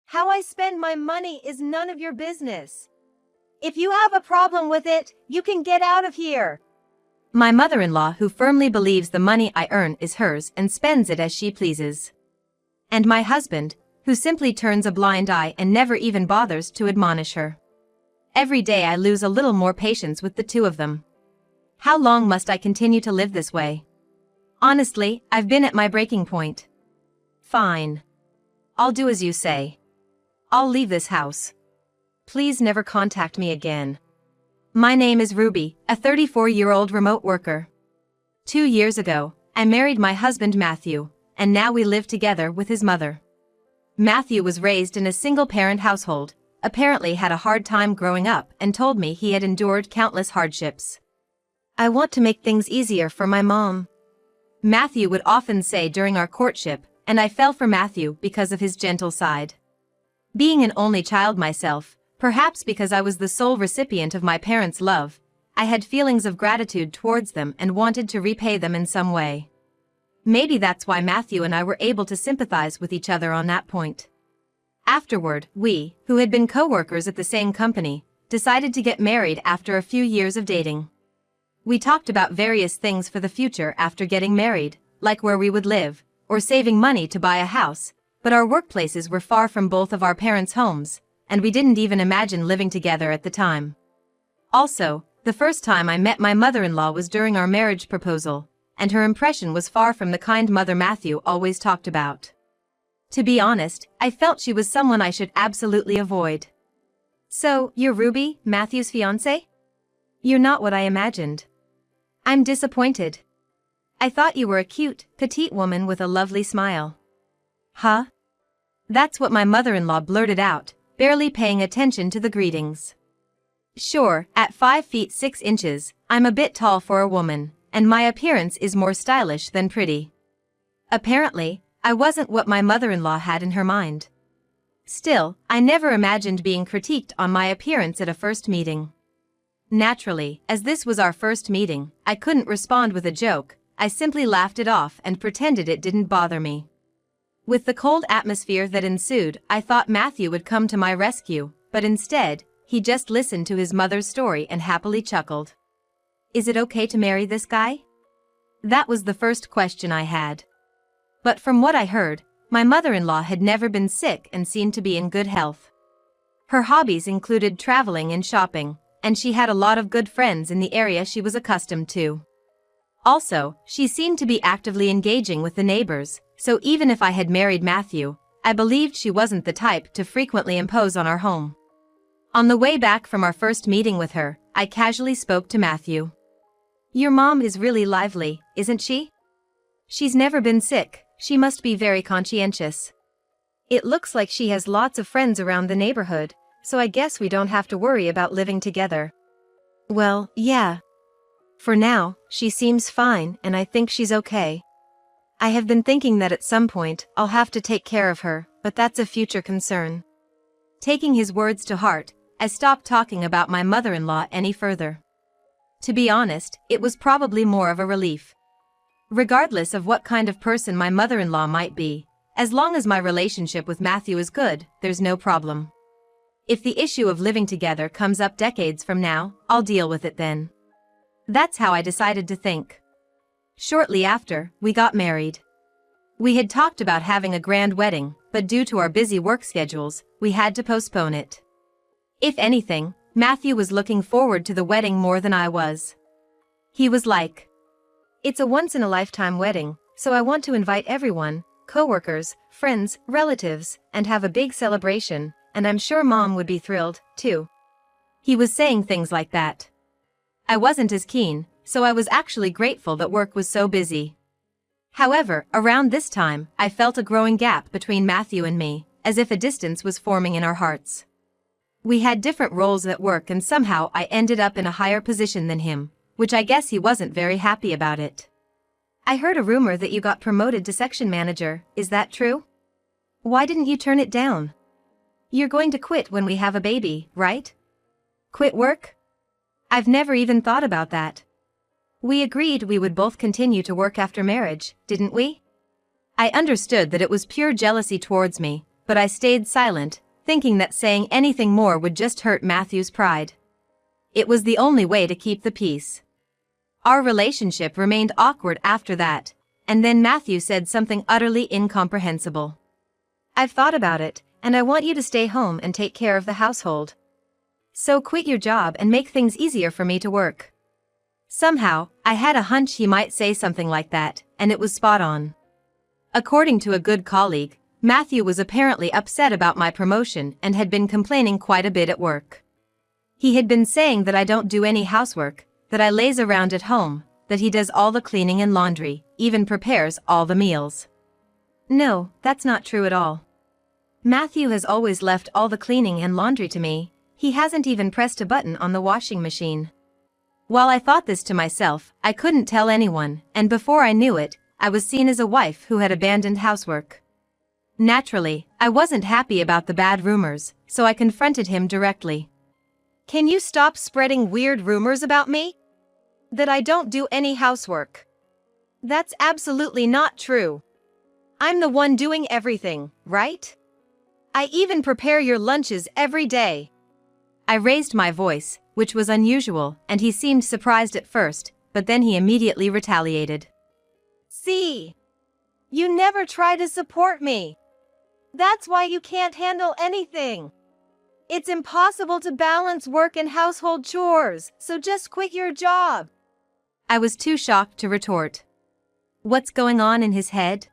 How I spend my money is none of your business. If you have a problem with it, you can get out of here. My mother-in-law, who firmly believes the money I earn is hers and spends it as she pleases. And my husband, who simply turns a blind eye and never even bothers to admonish her. Every day I lose a little more patience with the two of them. How long must I continue to live this way? Honestly, I've been at my breaking point. Fine. I'll do as you say. I'll leave this house. Please never contact me again. My name is Ruby, a 34-year-old remote worker. 2 years ago, I married my husband Matthew, and now we live together with his mother. Matthew was raised in a single-parent household, apparently had a hard time growing up, and told me he had endured countless hardships. I want to make things easier for my mom, Matthew would often say during our courtship, and I fell for Matthew because of his gentle side. Being an only child myself, perhaps because I was the sole recipient of my parents' love, I had feelings of gratitude towards them and wanted to repay them in some way. Maybe that's why Matthew and I were able to sympathize with each other on that point. Afterward, we, who had been co-workers at the same company, decided to get married after a few years of dating. We talked about various things for the future after getting married, like where we would live, or saving money to buy a house, but our workplaces were far from both of our parents' homes, and we didn't even imagine living together at the time. Also, the first time I met my mother-in-law was during our marriage proposal, and her impression was far from the kind mother Matthew always talked about. To be honest, I felt she was someone I should absolutely avoid. So, you're Ruby, Matthew's fiancé? You're not what I imagined. I'm disappointed. I thought you were a cute, petite woman with a lovely smile. Huh? That's what my mother-in-law blurted out, barely paying attention to the greetings. Sure, at 5 feet 6 inches, I'm a bit tall for a woman, and my appearance is more stylish than pretty. Apparently, I wasn't what my mother-in-law had in her mind. Still, I never imagined being critiqued on my appearance at a first meeting. Naturally, as this was our first meeting, I couldn't respond with a joke. I simply laughed it off and pretended it didn't bother me. With the cold atmosphere that ensued, I thought Matthew would come to my rescue, but instead, he just listened to his mother's story and happily chuckled. Is it okay to marry this guy? That was the first question I had. But from what I heard, my mother-in-law had never been sick and seemed to be in good health. Her hobbies included traveling and shopping, and she had a lot of good friends in the area she was accustomed to. Also, she seemed to be actively engaging with the neighbors, so even if I had married Matthew, I believed she wasn't the type to frequently impose on our home. On the way back from our first meeting with her, I casually spoke to Matthew. Your mom is really lively, isn't she? She's never been sick, she must be very conscientious. It looks like she has lots of friends around the neighborhood, so I guess we don't have to worry about living together. Well, yeah. For now, she seems fine and I think she's okay. I have been thinking that at some point, I'll have to take care of her, but that's a future concern. Taking his words to heart, I stopped talking about my mother-in-law any further. To be honest, it was probably more of a relief. Regardless of what kind of person my mother-in-law might be, as long as my relationship with Matthew is good, there's no problem. If the issue of living together comes up decades from now, I'll deal with it then. That's how I decided to think. Shortly after, we got married. We had talked about having a grand wedding, but due to our busy work schedules, we had to postpone it. If anything, Matthew was looking forward to the wedding more than I was. He was like, "It's a once-in-a-lifetime wedding, so I want to invite everyone, coworkers, friends, relatives, and have a big celebration, and I'm sure Mom would be thrilled, too." He was saying things like that. I wasn't as keen, so I was actually grateful that work was so busy. However, around this time, I felt a growing gap between Matthew and me, as if a distance was forming in our hearts. We had different roles at work and somehow I ended up in a higher position than him, which I guess he wasn't very happy about it. I heard a rumor that you got promoted to section manager, is that true? Why didn't you turn it down? You're going to quit when we have a baby, right? Quit work? I've never even thought about that. We agreed we would both continue to work after marriage, didn't we? I understood that it was pure jealousy towards me, but I stayed silent, thinking that saying anything more would just hurt Matthew's pride. It was the only way to keep the peace. Our relationship remained awkward after that, and then Matthew said something utterly incomprehensible. "I've thought about it, and I want you to stay home and take care of the household. So quit your job and make things easier for me to work." Somehow, I had a hunch he might say something like that, and it was spot on. According to a good colleague, Matthew was apparently upset about my promotion and had been complaining quite a bit at work. He had been saying that I don't do any housework, that I laze around at home, that he does all the cleaning and laundry, even prepares all the meals. No, that's not true at all. Matthew has always left all the cleaning and laundry to me. He hasn't even pressed a button on the washing machine. While I thought this to myself, I couldn't tell anyone, and before I knew it, I was seen as a wife who had abandoned housework. Naturally, I wasn't happy about the bad rumors, so I confronted him directly. "Can you stop spreading weird rumors about me? That I don't do any housework. That's absolutely not true. I'm the one doing everything, right? I even prepare your lunches every day." I raised my voice, which was unusual, and he seemed surprised at first, but then he immediately retaliated. "See? You never try to support me. That's why you can't handle anything. It's impossible to balance work and household chores, so just quit your job." I was too shocked to retort. What's going on in his head?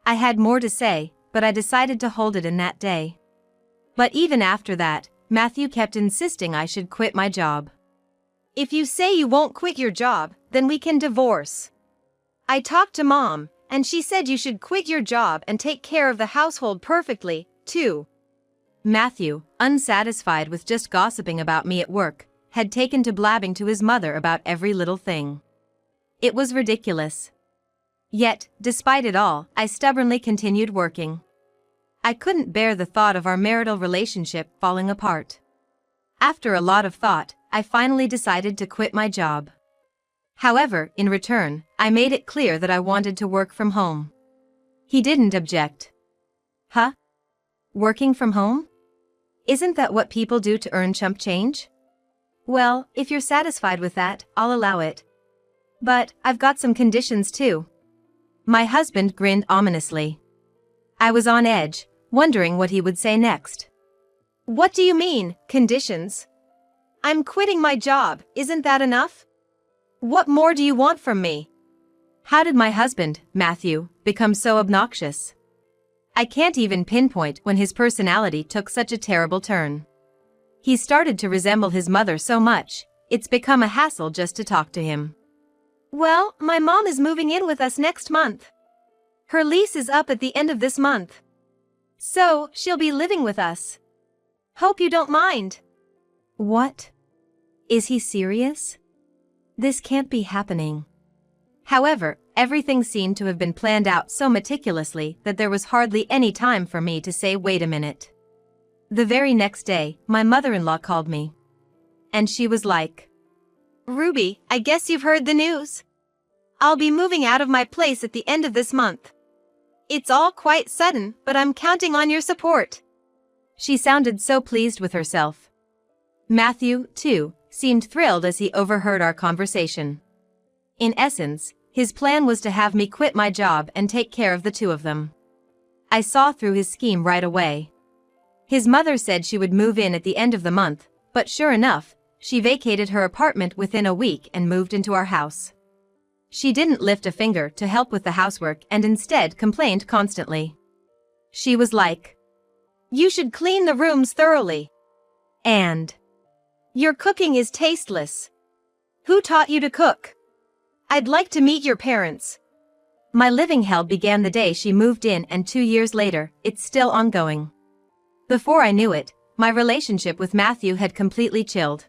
I had more to say, but I decided to hold it in that day. But even after that, Matthew kept insisting I should quit my job. "If you say you won't quit your job, then we can divorce. I talked to Mom, and she said you should quit your job and take care of the household perfectly, too." Matthew, unsatisfied with just gossiping about me at work, had taken to blabbing to his mother about every little thing. It was ridiculous. Yet, despite it all, I stubbornly continued working. I couldn't bear the thought of our marital relationship falling apart. After a lot of thought, I finally decided to quit my job. However, in return, I made it clear that I wanted to work from home. He didn't object. "Huh? Working from home? Isn't that what people do to earn chump change? Well, if you're satisfied with that, I'll allow it. But I've got some conditions too." My husband grinned ominously. I was on edge, wondering what he would say next. "What do you mean, conditions? I'm quitting my job, isn't that enough? What more do you want from me?" How did my husband, Matthew, become so obnoxious? I can't even pinpoint when his personality took such a terrible turn. He started to resemble his mother so much, it's become a hassle just to talk to him. "Well, my mom is moving in with us next month. Her lease is up at the end of this month. So, she'll be living with us. Hope you don't mind." What? Is he serious? This can't be happening. However, everything seemed to have been planned out so meticulously that there was hardly any time for me to say wait a minute. The very next day, my mother-in-law called me. And she was like, "Ruby, I guess you've heard the news. I'll be moving out of my place at the end of this month. It's all quite sudden, but I'm counting on your support." She sounded so pleased with herself. Matthew, too, seemed thrilled as he overheard our conversation. In essence, his plan was to have me quit my job and take care of the two of them. I saw through his scheme right away. His mother said she would move in at the end of the month, but sure enough, she vacated her apartment within a week and moved into our house. She didn't lift a finger to help with the housework and instead complained constantly. She was like, "You should clean the rooms thoroughly. And your cooking is tasteless. Who taught you to cook? I'd like to meet your parents." My living hell began the day she moved in, and 2 years later, it's still ongoing. Before I knew it, my relationship with Matthew had completely chilled.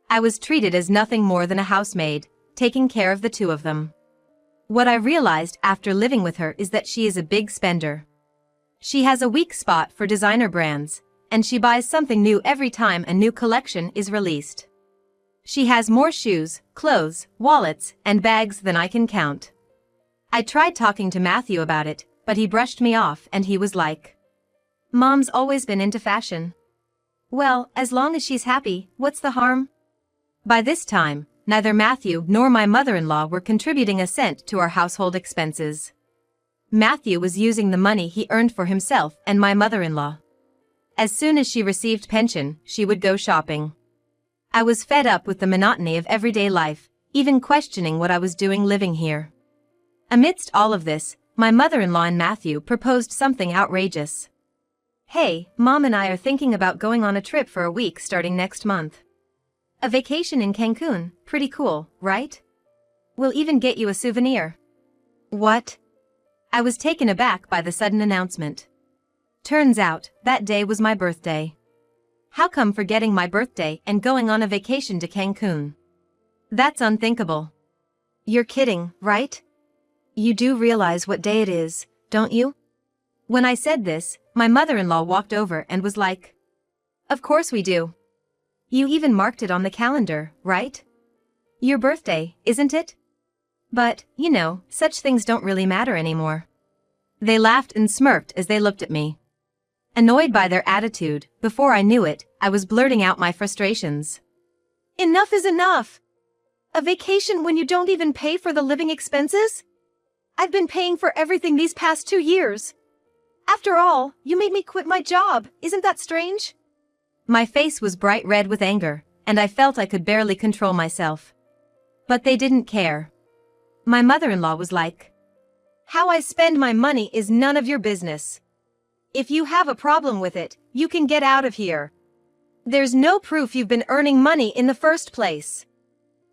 I was treated as nothing more than a housemaid, taking care of the two of them. What I realized after living with her is that she is a big spender. She has a weak spot for designer brands, and she buys something new every time a new collection is released. She has more shoes, clothes, wallets, and bags than I can count. I tried talking to Matthew about it, but he brushed me off and he was like, Mom's always been into fashion. Well, as long as she's happy, what's the harm? By this time, neither Matthew nor my mother-in-law were contributing a cent to our household expenses. Matthew was using the money he earned for himself and my mother-in-law. As soon as she received pension, she would go shopping. I was fed up with the monotony of everyday life, even questioning what I was doing living here. Amidst all of this, my mother-in-law and Matthew proposed something outrageous. Hey, Mom and I are thinking about going on a trip for a week starting next month. A vacation in Cancun, pretty cool, right? We'll even get you a souvenir. What? I was taken aback by the sudden announcement. Turns out, that day was my birthday. How come forgetting my birthday and going on a vacation to Cancun? That's unthinkable. You're kidding, right? You do realize what day it is, don't you? When I said this, my mother-in-law walked over and was like, "Of course we do. You even marked it on the calendar, right? Your birthday, isn't it?" But, such things don't really matter anymore. They laughed and smirked as they looked at me. Annoyed by their attitude, before I knew it, I was blurting out my frustrations. Enough is enough! A vacation when you don't even pay for the living expenses? I've been paying for everything these past 2 years. After all, you made me quit my job, isn't that strange? My face was bright red with anger, and I felt I could barely control myself. But they didn't care. My mother-in-law was like, "How I spend my money is none of your business. If you have a problem with it, you can get out of here. There's no proof you've been earning money in the first place."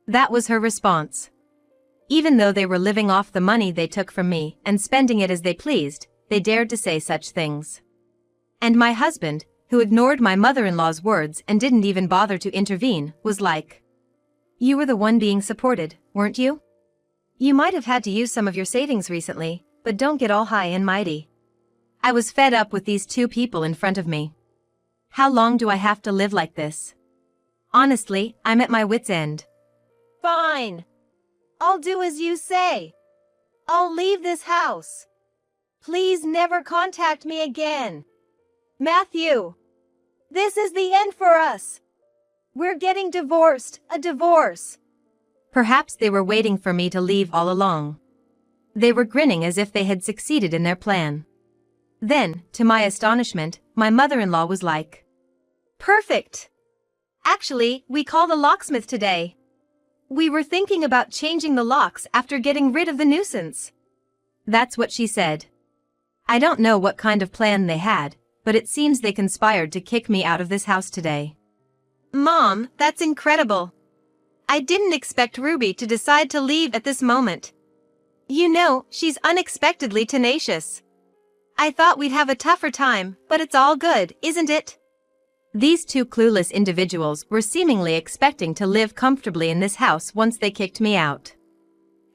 That was her response. Even though they were living off the money they took from me and spending it as they pleased, they dared to say such things. And my husband, who ignored my mother-in-law's words and didn't even bother to intervene, was like, "You were the one being supported, weren't you? You might have had to use some of your savings recently, but don't get all high and mighty." I was fed up with these two people in front of me. How long do I have to live like this? Honestly, I'm at my wit's end. Fine. I'll do as you say. I'll leave this house. Please never contact me again. Matthew, this is the end for us. We're getting divorced, a divorce. Perhaps they were waiting for me to leave all along. They were grinning as if they had succeeded in their plan. Then, to my astonishment, my mother-in-law was like, "Perfect. Actually, we called a locksmith today. We were thinking about changing the locks after getting rid of the nuisance." That's what she said. I don't know what kind of plan they had, but it seems they conspired to kick me out of this house today. Mom, that's incredible. I didn't expect Ruby to decide to leave at this moment. She's unexpectedly tenacious. I thought we'd have a tougher time, but it's all good, isn't it? These two clueless individuals were seemingly expecting to live comfortably in this house once they kicked me out.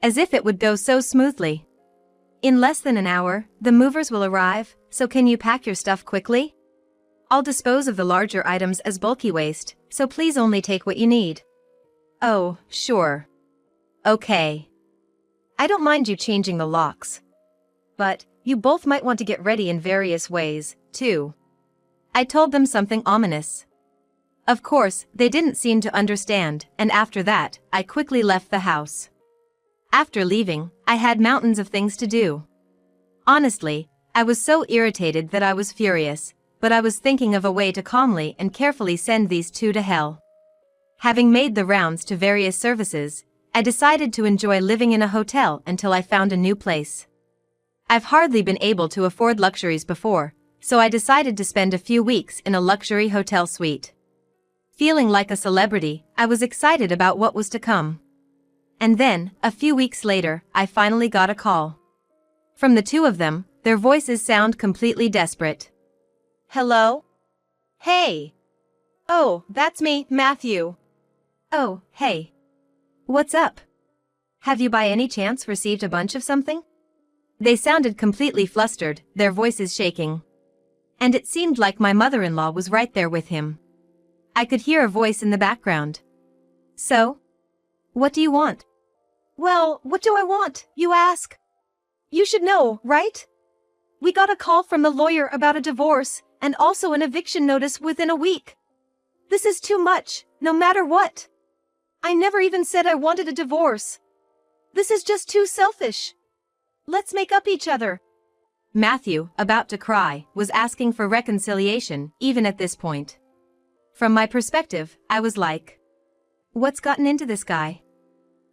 As if it would go so smoothly. "In less than an hour, the movers will arrive, so can you pack your stuff quickly? I'll dispose of the larger items as bulky waste, so please only take what you need." Oh, sure. Okay. I don't mind you changing the locks. But, you both might want to get ready in various ways, too. I told them something ominous. Of course, they didn't seem to understand, and after that, I quickly left the house. After leaving, I had mountains of things to do. Honestly, I was so irritated that I was furious, but I was thinking of a way to calmly and carefully send these two to hell. Having made the rounds to various services, I decided to enjoy living in a hotel until I found a new place. I've hardly been able to afford luxuries before, so I decided to spend a few weeks in a luxury hotel suite. Feeling like a celebrity, I was excited about what was to come. And then, a few weeks later, I finally got a call. From the two of them, their voices sound completely desperate. "Hello? Hey. Oh, that's me, Matthew." "Oh, hey. What's up? Have you by any chance received a bunch of something?" They sounded completely flustered, their voices shaking. And it seemed like my mother-in-law was right there with him. I could hear a voice in the background. "So? What do you want?" "Well, what do I want, you ask? You should know, right? We got a call from the lawyer about a divorce, and also an eviction notice within a week. This is too much, no matter what. I never even said I wanted a divorce. This is just too selfish. Let's make up each other. Matthew, about to cry, was asking for reconciliation, even at this point. From my perspective, I was like, what's gotten into this guy?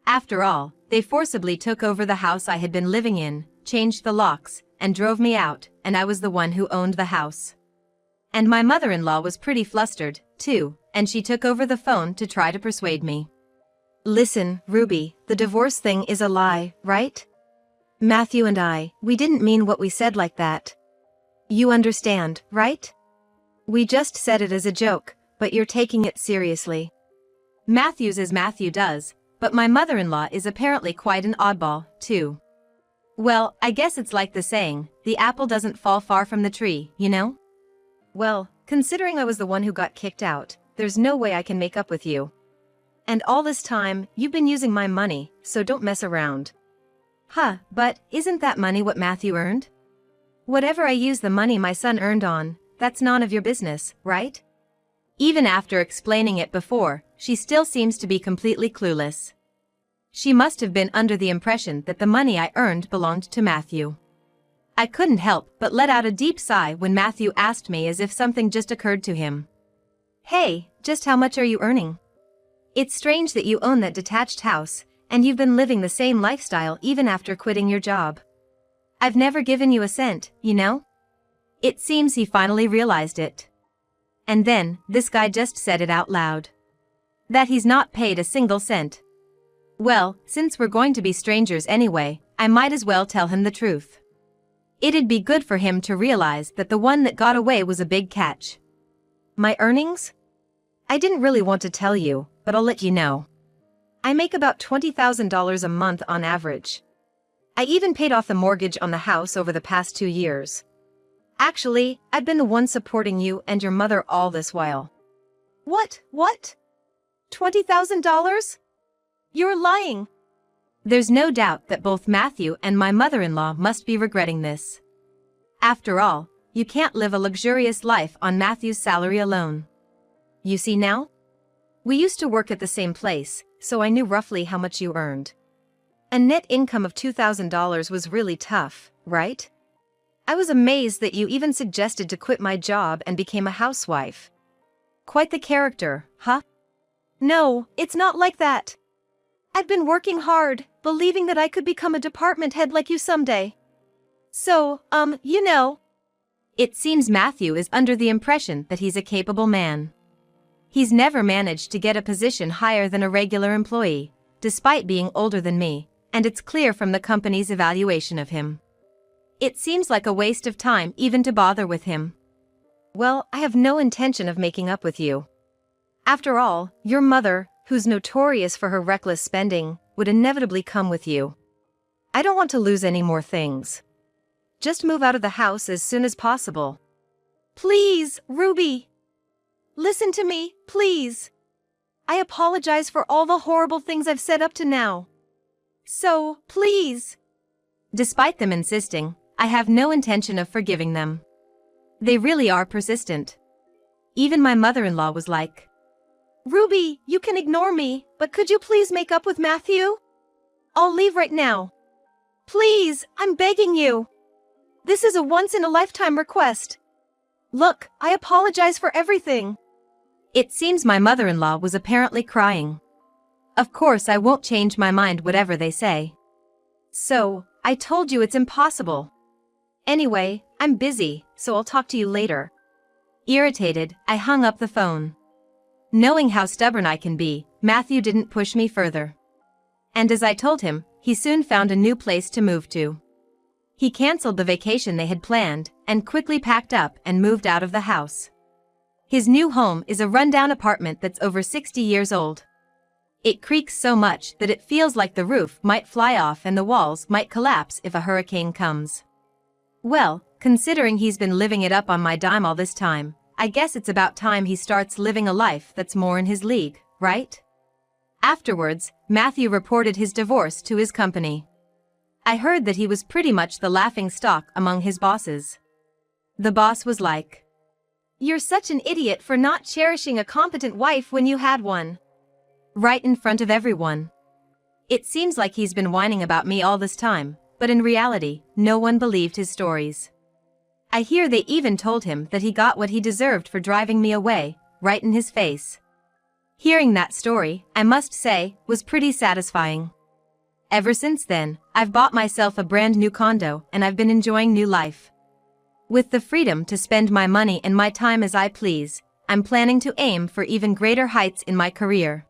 After all, they forcibly took over the house I had been living in, changed the locks, and drove me out, and I was the one who owned the house. And my mother-in-law was pretty flustered, too, and she took over the phone to try to persuade me. Listen, Ruby, the divorce thing is a lie, right? Matthew and I, we didn't mean what we said like that. You understand, right? We just said it as a joke, but you're taking it seriously. Matthew's as Matthew does, but my mother-in-law is apparently quite an oddball, too. Well, I guess it's like the saying, the apple doesn't fall far from the tree, you know? Well, considering I was the one who got kicked out, there's no way I can make up with you. And all this time, you've been using my money, so don't mess around. Huh, but isn't that money what Matthew earned? Whatever I use the money my son earned on, that's none of your business, right? Even after explaining it before, she still seems to be completely clueless. She must have been under the impression that the money I earned belonged to Matthew. I couldn't help but let out a deep sigh when Matthew asked me as if something just occurred to him. Hey, just how much are you earning? It's strange that you own that detached house, and you've been living the same lifestyle even after quitting your job. I've never given you a cent, you know? It seems he finally realized it. And then, this guy just said it out loud. That he's not paid a single cent. Well, since we're going to be strangers anyway, I might as well tell him the truth. It'd be good for him to realize that the one that got away was a big catch. My earnings? I didn't really want to tell you, but I'll let you know. I make about $20,000 a month on average. I even paid off the mortgage on the house over the past 2 years. Actually, I've been the one supporting you and your mother all this while. What? $20,000? You're lying. There's no doubt that both Matthew and my mother-in-law must be regretting this. After all, you can't live a luxurious life on Matthew's salary alone. You see now? We used to work at the same place, so I knew roughly how much you earned. A net income of $2,000 was really tough, right? I was amazed that you even suggested to quit my job and became a housewife. Quite the character, huh? No, it's not like that. I'd been working hard, believing that I could become a department head like you someday. So, you know. It seems Matthew is under the impression that he's a capable man. He's never managed to get a position higher than a regular employee, despite being older than me, and it's clear from the company's evaluation of him. It seems like a waste of time even to bother with him. Well, I have no intention of making up with you. After all, your mother, who's notorious for her reckless spending, would inevitably come with you. I don't want to lose any more things. Just move out of the house as soon as possible. Please, Ruby. Listen to me, please. I apologize for all the horrible things I've said up to now. So, please. Despite them insisting, I have no intention of forgiving them. They really are persistent. Even my mother-in-law was like, Ruby, you can ignore me, but could you please make up with Matthew? I'll leave right now. Please, I'm begging you. This is a once-in-a-lifetime request. Look, I apologize for everything. It seems my mother-in-law was apparently crying. Of course I won't change my mind whatever they say. So, I told you it's impossible. Anyway, I'm busy, so I'll talk to you later. Irritated, I hung up the phone. Knowing how stubborn I can be, Matthew didn't push me further. And as I told him, he soon found a new place to move to. He canceled the vacation they had planned, and quickly packed up and moved out of the house. His new home is a rundown apartment that's over 60 years old. It creaks so much that it feels like the roof might fly off and the walls might collapse if a hurricane comes. Well, considering he's been living it up on my dime all this time, I guess it's about time he starts living a life that's more in his league, right? Afterwards, Matthew reported his divorce to his company. I heard that he was pretty much the laughingstock among his bosses. The boss was like, You're such an idiot for not cherishing a competent wife when you had one. Right in front of everyone. It seems like he's been whining about me all this time, but in reality, no one believed his stories. I hear they even told him that he got what he deserved for driving me away, right in his face. Hearing that story, I must say, was pretty satisfying. Ever since then, I've bought myself a brand new condo and I've been enjoying new life. With the freedom to spend my money and my time as I please, I'm planning to aim for even greater heights in my career.